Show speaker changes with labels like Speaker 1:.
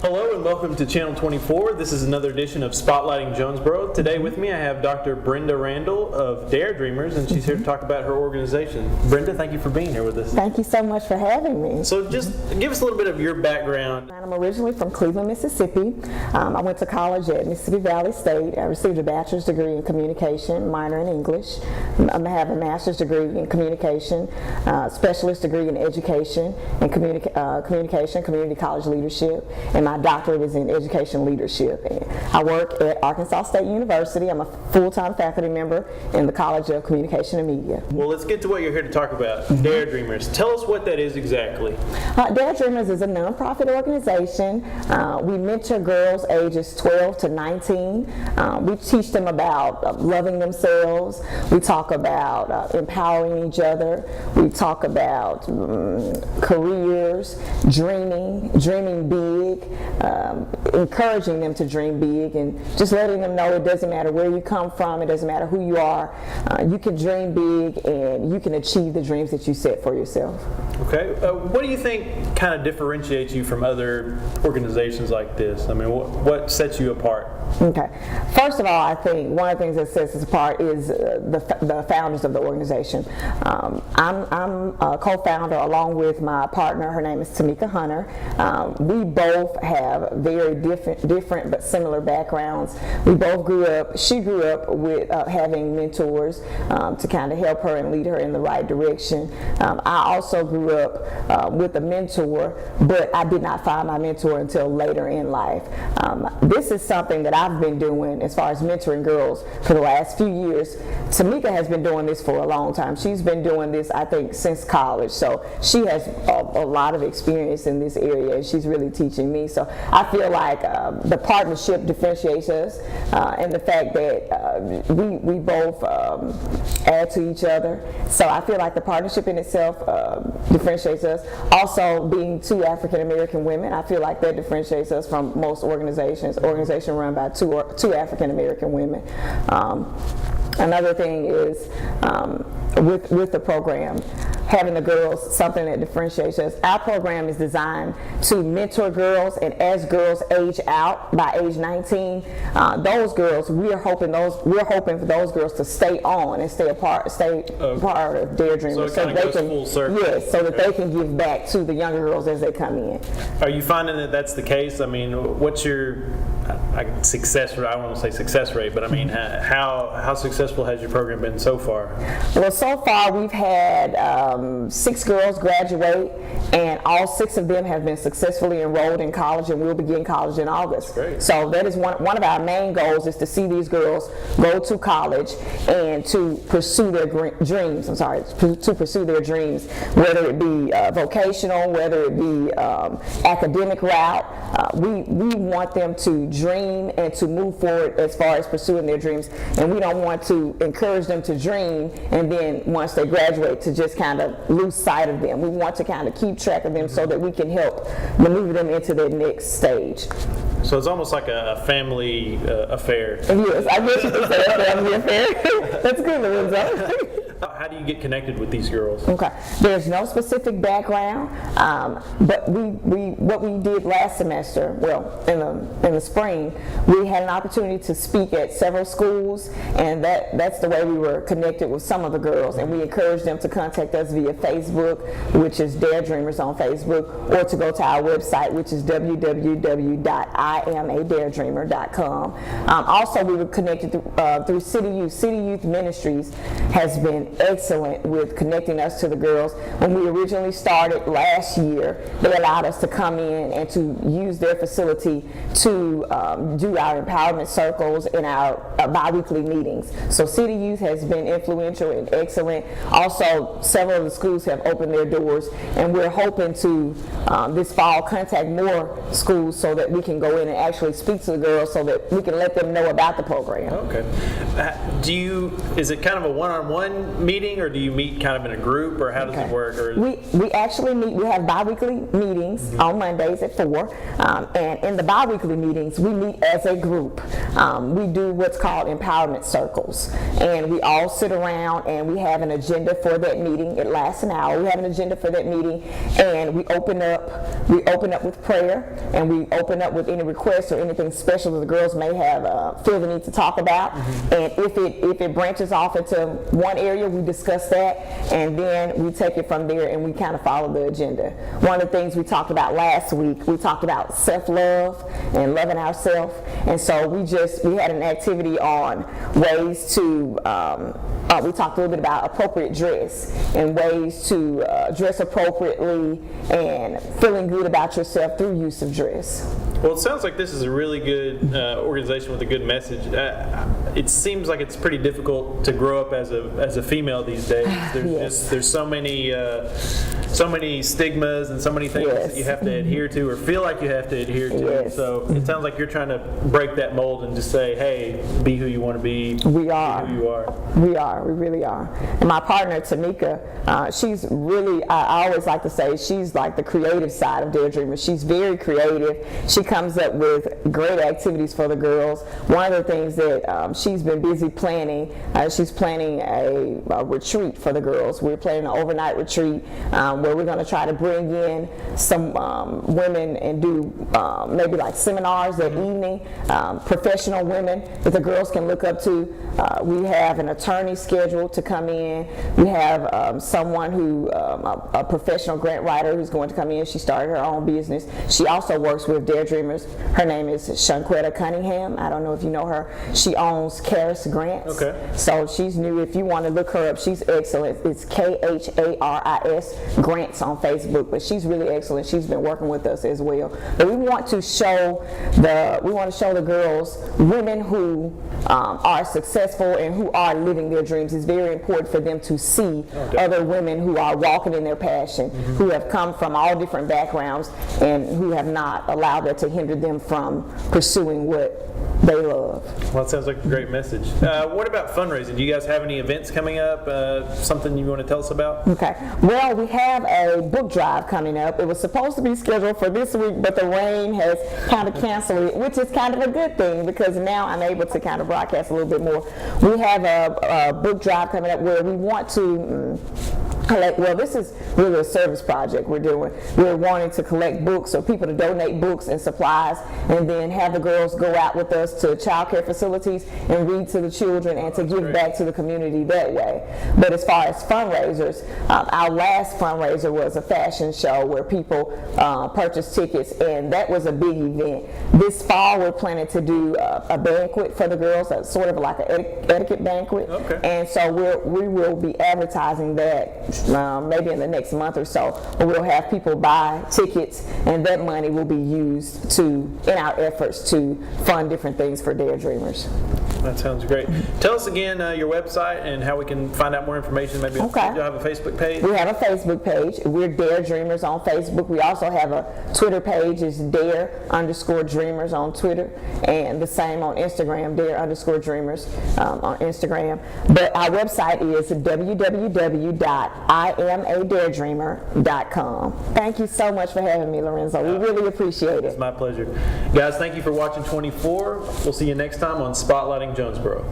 Speaker 1: Hello and welcome to Channel 24. This is another edition of Spotlighting Jonesboro. Today with me I have Dr. Brenda Randle of Dare Dreamers, and she's here to talk about her organization. Brenda, thank you for being here with us.
Speaker 2: Thank you so much for having me.
Speaker 1: So just give us a little bit of your background.
Speaker 2: I'm originally from Cleveland, Mississippi. I went to college at Mississippi Valley State. I received a bachelor's degree in communication, minor in English. I have a master's degree in communication, specialist degree in education and communication, community college leadership, and my doctorate is in education leadership. I work at Arkansas State University. I'm a full-time faculty member in the College of Communication and Media.
Speaker 1: Well, let's get to what you're here to talk about. Dare Dreamers. Tell us what that is exactly.
Speaker 2: Dare Dreamers is a nonprofit organization. We mentor girls ages 12 to 19. We teach them about loving themselves. We talk about empowering each other. We talk about careers, dreaming big, encouraging them to dream big, and just letting them know it doesn't matter where you come from, it doesn't matter who you are, you can dream big and you can achieve the dreams that you set for yourself.
Speaker 1: Okay. What do you think kind of differentiates you from other organizations like this? I mean, what sets you apart?
Speaker 2: Okay. First of all, I think one of the things that sets us apart is the founders of the organization. I'm a co-founder along with my partner. Her name is Tamika Hunter. We both have very different but similar backgrounds. She grew up with having mentors to kind of help her and lead her in the right direction. I also grew up with a mentor, but I did not find my mentor until later in life. This is something that I've been doing as far as mentoring girls for the last few years. Tamika has been doing this for a long time. She's been doing this, I think, since college. So she has a lot of experience in this area, and she's really teaching me. So I feel like the partnership differentiates us, and the fact that we both add to each other. So I feel like the partnership in itself differentiates us. Also, being two African American women, I feel like that differentiates us from most organizations run by two African American women. Another thing is with the program, having the girls, something that differentiates us. Our program is designed to mentor girls, and as girls age out by age 19, those girls, we're hoping for those girls to stay on and stay part of Dare Dreamers,
Speaker 1: so they can full circle.
Speaker 2: Yes, so that they can give back to the younger girls as they come in.
Speaker 1: Are you finding that that's the case? I mean, what's your success rate? I don't want to say success rate, but I mean, how successful has your program been so far?
Speaker 2: Well, so far we've had 6 girls graduate, and all 6 of them have been successfully enrolled in college, and will begin college in August.
Speaker 1: Great.
Speaker 2: So that is one of our main goals, is to see these girls go to college and to pursue their dreams. To pursue their dreams, whether it be vocational, whether it be academic route. We want them to dream and to move forward as far as pursuing their dreams, and we don't want to encourage them to dream and then once they graduate to just kind of lose sight of them. We want to kind of keep track of them so that we can help maneuver them into their next stage.
Speaker 1: So it's almost like a family affair.
Speaker 2: Yes, I guess you could say a family affair. That's good, Lorenzo.
Speaker 1: How do you get connected with these girls?
Speaker 2: Okay, there's no specific background, but what we did last semester, well, in the spring, we had an opportunity to speak at several schools, and that's the way we were connected with some of the girls, and we encouraged them to contact us via Facebook, which is Dare Dreamers on Facebook, or to go to our website, which is www.imadaredreamer.com. Also, we were connected through City Youth. City Youth Ministries has been excellent with connecting us to the girls. When we originally started last year, they allowed us to come in and to use their facility to do our empowerment circles and our bi-weekly meetings. So City Youth has been influential and excellent. Also, several of the schools have opened their doors, and we're hoping to this fall contact more schools so that we can go in and actually speak to the girls so that we can let them know about the program.
Speaker 1: Okay. Is it kind of a one-on-one meeting, or do you meet kind of in a group, or how does it work? Or
Speaker 2: We actually meet. We have bi-weekly meetings on Mondays at 4, and in the bi-weekly meetings, we meet as a group. We do what's called empowerment circles, and we all sit around and we have an agenda for that meeting. It lasts an hour. We have an agenda for that meeting, and we open up with prayer, and we open up with any requests or anything special that the girls may have feel the need to talk about. And if it branches off into one area, we discuss that, and then we take it from there and we kind of follow the agenda. One of the things we talked about last week, we talked about self-love and loving ourselves, and so we had an activity on ways to we talked a little bit about appropriate dress and ways to dress appropriately and feeling good about yourself through use of dress.
Speaker 1: Well, it sounds like this is a really good organization with a good message. It seems like it's pretty difficult to grow up as a female these days. There's so many stigmas and so many things that you have to adhere to or feel like you have to adhere to. So it sounds like you're trying to break that mold and just say, hey, be who you want to be.
Speaker 2: We are.
Speaker 1: Be who you are.
Speaker 2: We really are. And my partner, Tamika, she's really, I always like to say, she's like the creative side of Dare Dreamers. She's very creative. She comes up with great activities for the girls. One of the things that she's been busy planning, she's planning a retreat for the girls. We're planning an overnight retreat where we're going to try to bring in some women and do maybe like seminars that evening, professional women that the girls can look up to. We have an attorney scheduled to come in. We have someone who, a professional grant writer who's going to come in. She started her own business. She also works with Dare Dreamers. Her name is Shanquetta Cunningham. I don't know if you know her. She owns Karis Grants.
Speaker 1: Okay.
Speaker 2: So she's new. If you want to look her up, she's excellent. It's K-H-A-R-I-S Grants on Facebook, but she's really excellent. She's been working with us as well. But we want to show the girls, women who are successful and who are living their dreams. It's very important for them to see other women who are walking in their passion, who have come from all different backgrounds and who have not allowed that to hinder them from pursuing what they love.
Speaker 1: Well, that sounds like a great message. What about fundraising? Do you guys have any events coming up? Something you want to tell us about?
Speaker 2: Okay. Well, we have a book drive coming up. It was supposed to be scheduled for this week, but the rain has kind of canceled it, which is kind of a good thing because now I'm able to kind of broadcast a little bit more. We have a book drive coming up where we want to collect, well, this is really a service project we're doing. We're wanting to collect books or people to donate books and supplies and then have the girls go out with us to child care facilities and read to the children and to give back to the community that way. But as far as fundraisers, our last fundraiser was a fashion show where people purchased tickets, and that was a big event. This fall we're planning to do a banquet for the girls, sort of like an etiquette banquet.
Speaker 1: Okay.
Speaker 2: And so we will be advertising that maybe in the next month or so. We'll have people buy tickets, and that money will be used in our efforts to fund different things for Dare Dreamers.
Speaker 1: That sounds great. Tell us again your website and how we can find out more information. Maybe you'll have a Facebook page.
Speaker 2: We have a Facebook page. We're Dare Dreamers on Facebook. We also have a Twitter page. It's Dare_Dreamers on Twitter, and the same on Instagram, Dare_Dreamers on Instagram. But our website is www.IamADareDreamer.com. Thank you so much for having me, Lorenzo. We really appreciate it.
Speaker 1: It's my pleasure. Guys, thank you for watching 24. We'll see you next time on Spotlighting Jonesboro.